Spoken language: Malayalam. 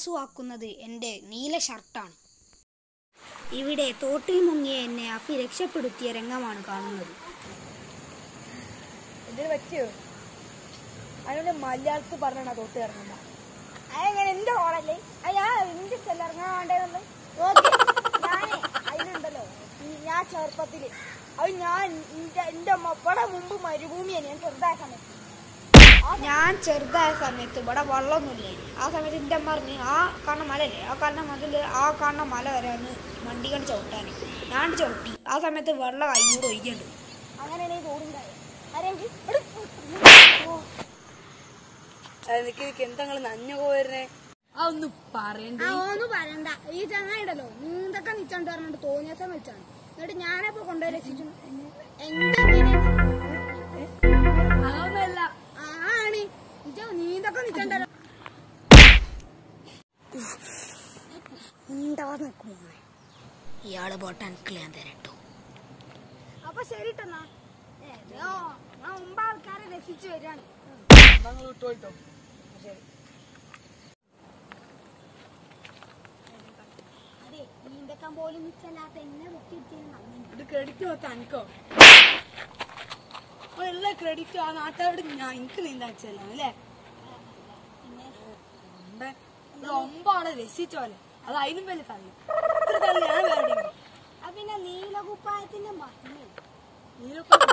ആശ്വാസമാക്കുന്നത് എൻ്റെ നീല ഷർട്ടാണ്. ഇവിടെ തോട്ടിൽ മുങ്ങിയ എന്നെ അഫി രക്ഷപ്പെടുത്തിയ രംഗമാണ് കാണുന്നത്. ഇതിന് പറ്റിയോ? അതിനോട് മലയാളത്തിൽ പറഞ്ഞാ തോട്ട് ഇറങ്ങുന്ന അതെങ്ങനെ എന്റെ ഓളല്ലേ അയ്യാ എന്റെ സ്ഥലം ഇറങ്ങാണ്ടേന്നുള്ളത് ഞാനേ അതിനുണ്ടല്ലോ. ഞാൻ ചെറുപ്പത്തില് അത് ഞാൻ എന്റെ ഇവിടെ മുമ്പ് മരുഭൂമിയാണ് ഞാൻ ചെറുതായ സമയത്ത് ഇവിടെ വെള്ളമൊന്നുമില്ലേ. ആ സമയത്ത് എൻ്റെ അമ്മ പറഞ്ഞ് ആ കാണുന്ന മലല്ലേ, ആ കാണുന്ന മതില് ആ കാണുന്ന മല വരാന്ന് വണ്ടി കണ്ട് ചവിട്ടാൻ. ഞാൻ ചവിട്ടി. ആ സമയത്ത് വെള്ളം കൈകൂടെ ഒഴിക്കുന്നുണ്ട്. അങ്ങനെയാണ് ഈ തോടുണ്ടായത്. എന്താ നഞ്ഞു പോയിരുന്നേ? അതൊന്നും പറയണ്ട. ഈ ചങ്ങായിണ്ടല്ലോ നീന്തൊക്കെ നിച്ചോണ്ട് പറഞ്ഞിട്ട് തോന്നിയാസം വെച്ചാണ്. എന്നിട്ട് ഞാനപ്പോ കൊണ്ടുപോയി രക്ഷിച്ചു. അതൊന്നല്ല ആണ് നീന്തൊക്കെ നിച്ചോണ്ടല്ലോ. ഇയാള് പോട്ടെ, എനിക്ക് ഞാൻ തരട്ടോ. അപ്പൊ ശരിട്ടെന്നാ മുമ്പ് ആൾക്കാരെ രക്ഷിച്ചു വരികയാണ്. അതെ നീന്തക്കാൻ പോലും നിച്ചല്ലാത്ത എന്നെ പൊക്കിയിരുത്തി ക്രെഡിറ്റ് നോക്കാം എനിക്കോ എല്ലാ ക്രെഡിറ്റും ആ നാട്ടുകാരോട് ഞാൻ എനിക്ക് നീന്താച്ചല്ലോ അല്ലേ. ഒമ്പാളെ രസിച്ചോലെ അത് അതിനും വലിയ തള്ളി ഞാൻ വേണ്ടി. പിന്നെ നീലകുപ്പായത്തിന്റെ മഹിമ നീലക്കുപ്പായ